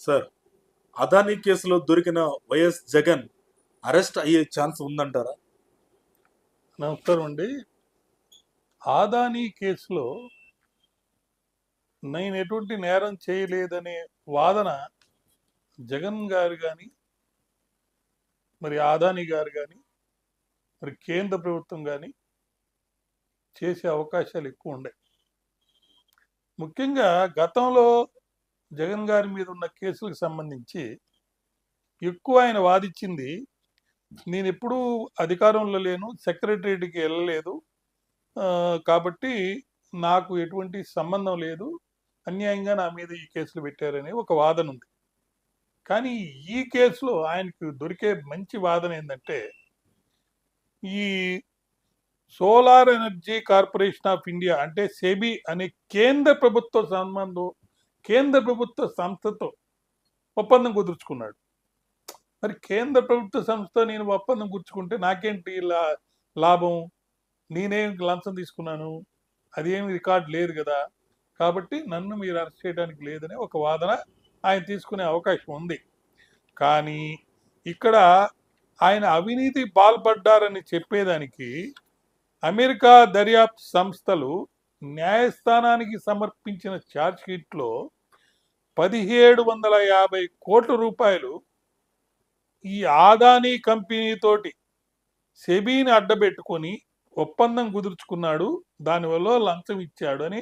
Sir, Adani కేసులో దొరికిన YS Jagan arrest అయ్యే ఛాన్స్ ఉందంటారా? నమస్కారం అండి. ఆదానీ కేసులో నేను ఎటువంటి నేరం చేయలేదనే వాదన జగన్ గారు కానీ, మరి ఆదానీ గారు కానీ, మరి కేంద్ర ప్రభుత్వం కానీ చేసే అవకాశాలు ఎక్కువ ఉన్నాయి. ముఖ్యంగా గతంలో జగన్ గారి మీద ఉన్న కేసులకు సంబంధించి ఎక్కువ ఆయన వాదించింది, నేను ఎప్పుడూ అధికారంలో లేను, సెక్రటరియట్కి వెళ్ళలేదు, కాబట్టి నాకు ఎటువంటి సంబంధం లేదు, అన్యాయంగా నా మీద ఈ కేసులు పెట్టారని ఒక వాదన ఉంది. కానీ ఈ కేసులో ఆయనకు దొరికే మంచి వాదన ఏంటంటే, ఈ solar energy corporation of India అంటే సెబీ అనే కేంద్ర ప్రభుత్వ సంస్థతో ఒప్పందం కుదుర్చుకున్నాడు. మరి కేంద్ర ప్రభుత్వ సంస్థ నేను ఒప్పందం కుదుర్చుకుంటే నాకేంటి లాభం? నేనేం లంచం తీసుకున్నాను? అదేమి రికార్డు లేదు కదా, కాబట్టి నన్ను మీరు అరెస్ట్ చేయడానికి లేదనే ఒక వాదన ఆయన తీసుకునే అవకాశం ఉంది. కానీ ఇక్కడ ఆయన అవినీతి పాల్పడ్డారని చెప్పేదానికి అమెరికా దర్యాప్తు సంస్థలు న్యాయస్థానానికి సమర్పించిన ఛార్జ్ షీట్లో 1750 కోట్ల రూపాయలు ఈ ఆదానీ కంపెనీతోటి సెబీని అడ్డబెట్టుకొని ఒప్పందం కుదుర్చుకున్నాడు, దానివల్ల లంచం ఇచ్చాడు అని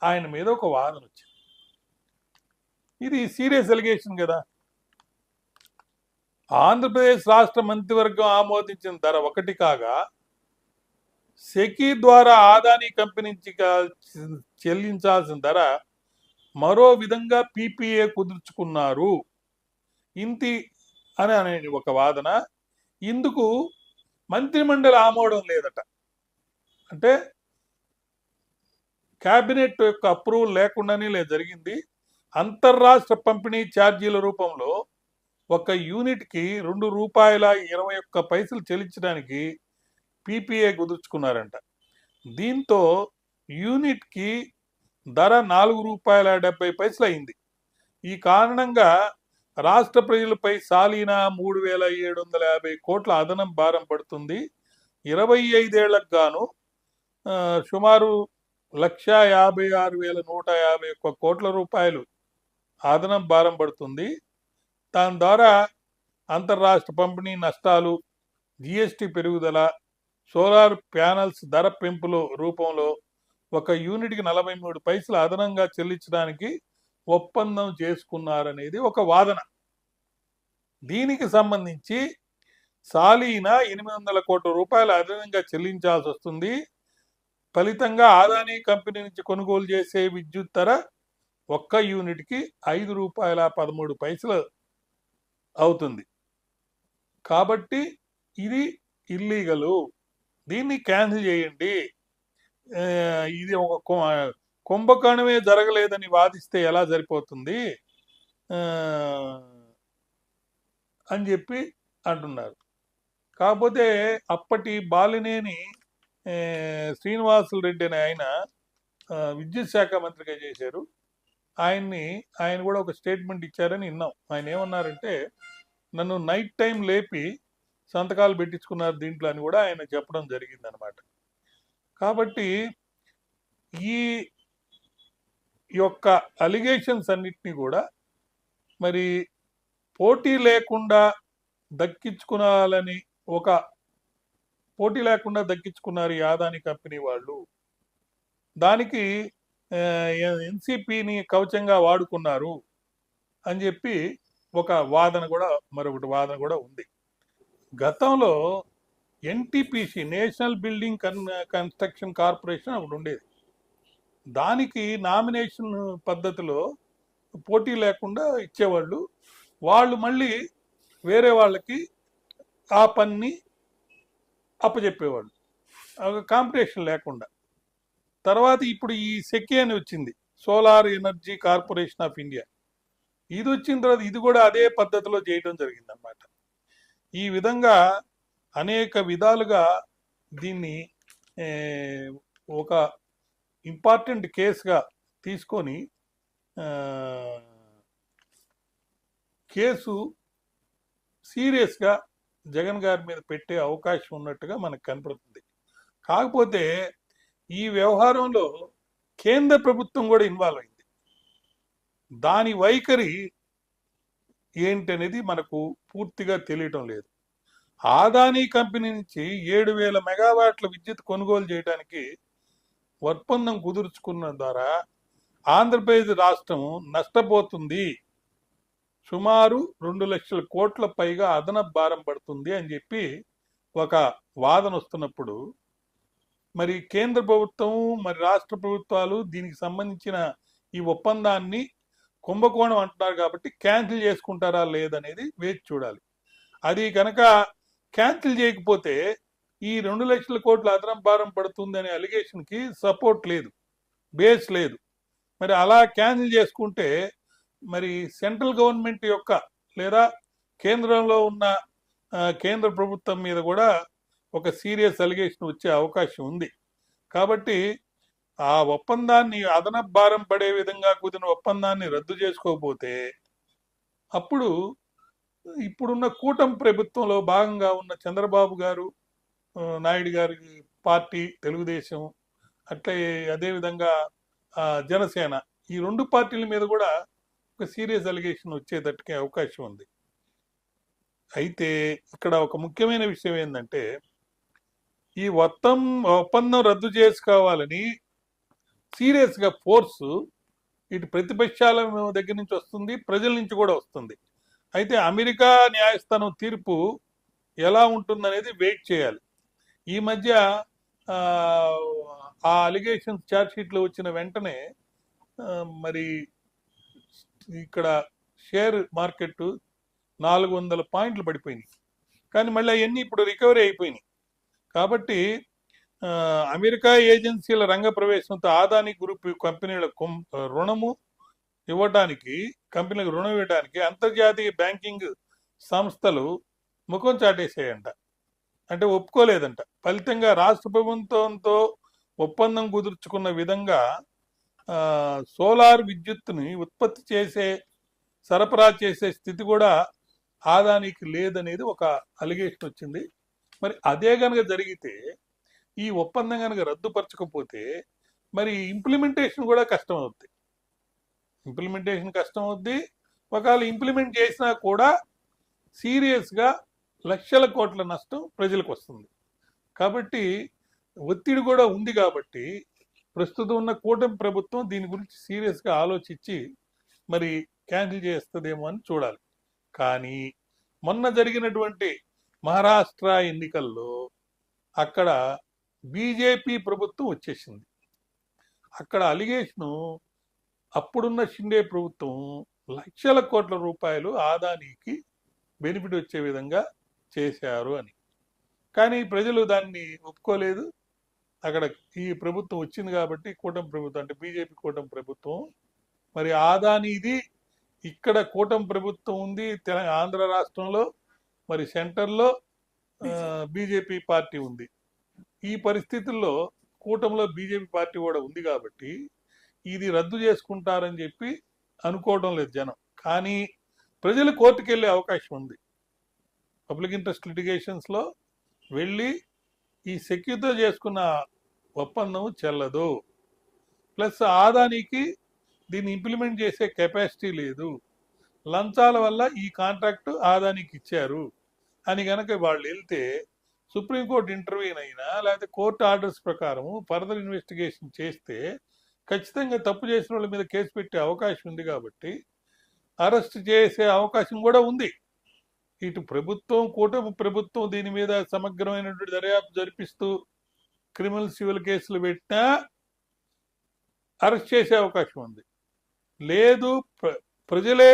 ఆయన మీద ఒక వాదన వచ్చింది. ఇది సీరియస్ ఎలిగేషన్ కదా. ఆంధ్రప్రదేశ్ రాష్ట్ర మంత్రివర్గం ఆమోదించిన ధర ఒకటి కాగా, సెకీ ద్వారా ఆదానీ కంపెనీకి చెల్లించాల్సిన ధర మరో విధంగా పీపీఏ కుదుర్చుకున్నారు ఇంతి అని అనేది ఒక వాదన. ఇందుకు మంత్రిమండలి ఆమోదం లేదట. అంటే క్యాబినెట్ యొక్క అప్రూవల్ లేకుండానే జరిగింది. అంతర్రాష్ట్ర పంపిణీ ఛార్జీల రూపంలో ఒక యూనిట్కి ₹2.21 చెల్లించడానికి పీపీఏ కుదుర్చుకున్నారంట. దీంతో యూనిట్కి ధర ₹4.70 అయింది. ఈ కారణంగా రాష్ట్ర ప్రజలపై సాలీనా 3,750 కోట్ల అదనం భారం పడుతుంది. 25 ఏళ్లకు గాను సుమారు 1,56,151 కోట్ల రూపాయలు అదనం భారం పడుతుంది. దాని ద్వారా అంతర్రాష్ట్ర పంపిణీ నష్టాలు, జిఎస్టీ పెరుగుదల, సోలార్ ప్యానల్స్ ధర పెంపుల రూపంలో ఒక యూనిట్కి 43 పైసలు అదనంగా చెల్లించడానికి ఒప్పందం చేసుకున్నారనేది ఒక వాదన. దీనికి సంబంధించి సాలీనా 800 కోట్ల రూపాయలు అదనంగా చెల్లించాల్సి వస్తుంది. ఫలితంగా ఆదానీ కంపెనీ నుంచి కొనుగోలు చేసే విద్యుత్ ధర ఒక్క యూనిట్కి ₹5.13 అవుతుంది. కాబట్టి ఇది ఇల్లీగలు, దీన్ని క్యాన్సిల్ చేయండి, ఇది ఒక కుంభకోణమే జరగలేదని వాదిస్తే ఎలా సరిపోతుంది అని చెప్పి అంటున్నారు. కాకపోతే అప్పటి బాలినేని శ్రీనివాసులు రెడ్డి అని ఆయన విద్యుత్ శాఖ మంత్రిగా చేశారు. ఆయన కూడా ఒక స్టేట్మెంట్ ఇచ్చారని విన్నాం. ఆయన ఏమన్నారంటే, నన్ను నైట్ టైం లేపి సంతకాలు పెట్టించుకున్నారు దీంట్లో అని కూడా ఆయన చెప్పడం జరిగిందనమాట. కాబట్టి ఈ యొక్క అలిగేషన్స్ అన్నిటినీ కూడా మరి పోటీ లేకుండా దక్కించుకున్నారు ఈ ఆదానీ కంపెనీ వాళ్ళు. దానికి ఎన్సిపిని కవచంగా వాడుకున్నారు అని చెప్పి మరొకటి వాదన కూడా ఉంది. గతంలో NTPC, national building construction corporation ఒకటి ఉండేది. దానికి నామినేషన్ పద్ధతిలో పోటీ లేకుండా ఇచ్చేవాళ్ళు. వాళ్ళు మళ్ళీ వేరే వాళ్ళకి ఆ పని అప్పచెప్పేవాళ్ళు, కాంపిటీషన్ లేకుండా. తర్వాత ఇప్పుడు ఈ సెకీ అని వచ్చింది, solar energy corporation of India. ఇది వచ్చిన తర్వాత ఇది కూడా అదే పద్ధతిలో చేయడం జరిగిందన్నమాట. ఈ విధంగా అనేక విధాలుగా దీన్ని ఒక ఇంపార్టెంట్ కేసుగా తీసుకొని కేసు సీరియస్గా జగన్ గారి మీద పెట్టే అవకాశం ఉన్నట్టుగా మనకు కనపడుతుంది. కాకపోతే ఈ వ్యవహారంలో కేంద్ర ప్రభుత్వం కూడా ఇన్వాల్వ్ అయింది. దాని వైఖరి ఏంటనేది మనకు పూర్తిగా తెలియటం లేదు. ఆదానీ కంపెనీ నుంచి 7,000 మెగావాట్ల విద్యుత్ కొనుగోలు చేయడానికి ఒప్పందం కుదుర్చుకున్న ద్వారా ఆంధ్రప్రదేశ్ రాష్ట్రం నష్టపోతుంది. సుమారు 2 లక్షల కోట్ల పైగా అదనపు భారం పడుతుంది అని చెప్పి ఒక వాదన వస్తున్నప్పుడు, మరి కేంద్ర ప్రభుత్వం మరి రాష్ట్ర ప్రభుత్వాలు దీనికి సంబంధించిన ఈ ఒప్పందాన్ని కుంభకోణం అంటున్నారు కాబట్టి క్యాన్సిల్ చేసుకుంటారా లేదనేది వేచి చూడాలి. అది కనుక క్యాన్సిల్ చేయకపోతే ఈ 2 లక్షల కోట్ల అదనపు భారం పడుతుంది అనే అలిగేషన్కి సపోర్ట్ లేదు, బేస్ లేదు. మరి అలా క్యాన్సిల్ చేసుకుంటే మరి సెంట్రల్ గవర్నమెంట్ యొక్క లేదా కేంద్రంలో ఉన్న కేంద్ర ప్రభుత్వం మీద కూడా ఒక సీరియస్ అలిగేషన్ వచ్చే అవకాశం ఉంది. కాబట్టి ఆ ఒప్పందాన్ని అదనపు భారం పడే విధంగా కుదిరిన ఒప్పందాన్ని రద్దు చేసుకోకపోతే అప్పుడు ఇప్పుడున్న కూటమి ప్రభుత్వంలో భాగంగా ఉన్న చంద్రబాబు గారు, నాయుడు గారి పార్టీ తెలుగుదేశం, అట్లే అదేవిధంగా జనసేన, ఈ 2 పార్టీల మీద కూడా ఒక సీరియస్ అలిగేషన్ వచ్చేటట్టుకే అవకాశం ఉంది. అయితే ఇక్కడ ఒక ముఖ్యమైన విషయం ఏంటంటే, ఈ ఒప్పందం రద్దు చేసుకోవాలని సీరియస్గా ఫోర్సు ఇటు ప్రతిపక్షాల దగ్గర నుంచి వస్తుంది, ప్రజల నుంచి కూడా వస్తుంది. అయితే అమెరికా న్యాయస్థానం తీర్పు ఎలా ఉంటుందనేది వెయిట్ చేయాలి. ఈ మధ్య ఆ అలిగేషన్స్ ఛార్జ్ షీట్లో వచ్చిన వెంటనే మరి ఇక్కడ షేర్ మార్కెట్ 400 పాయింట్లు పడిపోయినాయి. కానీ మళ్ళీ అవన్నీ ఇప్పుడు రికవరీ అయిపోయినాయి. కాబట్టి అమెరికా ఏజెన్సీల రంగ ప్రవేశంతో ఆదాని గ్రూప్ కంపెనీలకు రుణం ఇవ్వడానికి అంతర్జాతీయ బ్యాంకింగ్ సంస్థలు ముఖం చాటేసాయంట. అంటే ఒప్పుకోలేదంట. ఫలితంగా రాష్ట్ర ప్రభుత్వంతో ఒప్పందం కుదుర్చుకున్న విధంగా సోలార్ విద్యుత్తుని ఉత్పత్తి చేసే, సరఫరా చేసే స్థితి కూడా ఆదానికి లేదనేది ఒక అలిగేషన్ వచ్చింది. మరి అదే కనుక జరిగితే, ఈ ఒప్పందం కనుక రద్దుపరచకపోతే మరి ఇంప్లిమెంటేషన్ కూడా కష్టం అవుద్ది. ఒకవేళ ఇంప్లిమెంట్ చేసినా కూడా సీరియస్గా లక్షల కోట్ల నష్టం ప్రజలకు వస్తుంది. కాబట్టి ఒత్తిడి కూడా ఉంది. కాబట్టి ప్రస్తుతం ఉన్న కూటమి ప్రభుత్వం దీని గురించి సీరియస్గా ఆలోచించి మరి క్యాన్సిల్ చేస్తుందేమో అని చూడాలి. కానీ మొన్న జరిగినటువంటి మహారాష్ట్ర ఎన్నికల్లో అక్కడ బీజేపీ ప్రభుత్వం వచ్చేసింది. అక్కడ అలిగేషను అప్పుడున్న షిండే ప్రభుత్వం లక్షల కోట్ల రూపాయలు ఆదానికి బెనిఫిట్ వచ్చే విధంగా చేశారు అని. కానీ ప్రజలు దాన్ని ఒప్పుకోలేదు. అక్కడ ఈ ప్రభుత్వం వచ్చింది కాబట్టి, కూటమి ప్రభుత్వం అంటే బీజేపీ కూటమి ప్రభుత్వం, మరి ఆదానిది ఇక్కడ కూటమి ప్రభుత్వం ఉంది ఆంధ్ర రాష్ట్రంలో, మరి సెంటర్లో బీజేపీ పార్టీ ఉంది. ఈ పరిస్థితుల్లో కూటమిలో బీజేపీ పార్టీ కూడా ఉంది కాబట్టి ఇది రద్దు చేసుకుంటారని చెప్పి అనుకోవడం లేదు జనం. కానీ ప్రజలు కోర్టుకు వెళ్ళే అవకాశం ఉంది. పబ్లిక్ ఇంట్రెస్ట్ లిటిగేషన్స్లో వెళ్ళి ఈ సెక్యూరిటీతో చేసుకున్న ఒప్పందం చెల్లదు, ప్లస్ ఆదానికి దీన్ని ఇంప్లిమెంట్ చేసే కెపాసిటీ లేదు, లంచాల వల్ల ఈ కాంట్రాక్ట్ ఆదానికి ఇచ్చారు అని కనుక వాళ్ళు వెళ్తే సుప్రీంకోర్టు ఇంటర్వ్యూన్ అయినా లేకపోతే కోర్టు ఆర్డర్స్ ప్రకారం ఫర్దర్ ఇన్వెస్టిగేషన్ చేస్తే ఖచ్చితంగా తప్పు చేసిన వాళ్ళ మీద కేసు పెట్టే అవకాశం ఉంది. కాబట్టి అరెస్ట్ చేసే అవకాశం కూడా ఉంది. ఇటు ప్రభుత్వం, కూటమి ప్రభుత్వం దీని మీద సమగ్రమైనటువంటి దర్యాప్తు జరిపిస్తూ క్రిమినల్ సివిల్ కేసులు పెట్టినా అరెస్ట్ చేసే అవకాశం ఉంది. లేదు ప్రజలే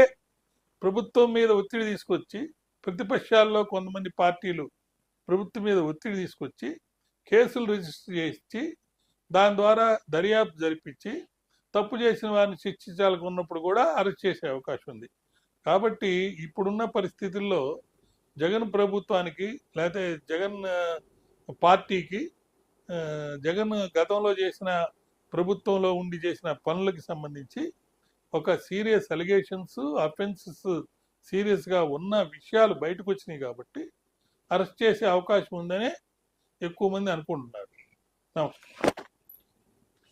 ప్రభుత్వం మీద ఒత్తిడి తీసుకొచ్చి, ప్రతిపక్షాల్లో కొంతమంది పార్టీలు ప్రభుత్వం మీద ఒత్తిడి తీసుకొచ్చి కేసులు రిజిస్టర్ చేసి దాని ద్వారా దర్యాప్తు జరిపించి తప్పు చేసిన వారిని శిక్షించాలనుకున్నప్పుడు కూడా అరెస్ట్ చేసే అవకాశం ఉంది. కాబట్టి ఇప్పుడున్న పరిస్థితుల్లో జగన్ ప్రభుత్వానికి లేకపోతే జగన్ పార్టీకి, జగన్ గతంలో చేసిన ప్రభుత్వంలో ఉండి చేసిన పనులకి సంబంధించి ఒక సీరియస్ అలిగేషన్స్, అఫెన్సెస్ సీరియస్గా ఉన్న విషయాలు బయటకు వచ్చినాయి కాబట్టి అరెస్ట్ చేసే అవకాశం ఉందనే ఎక్కువ మంది అనుకుంటున్నారు. నమస్తే.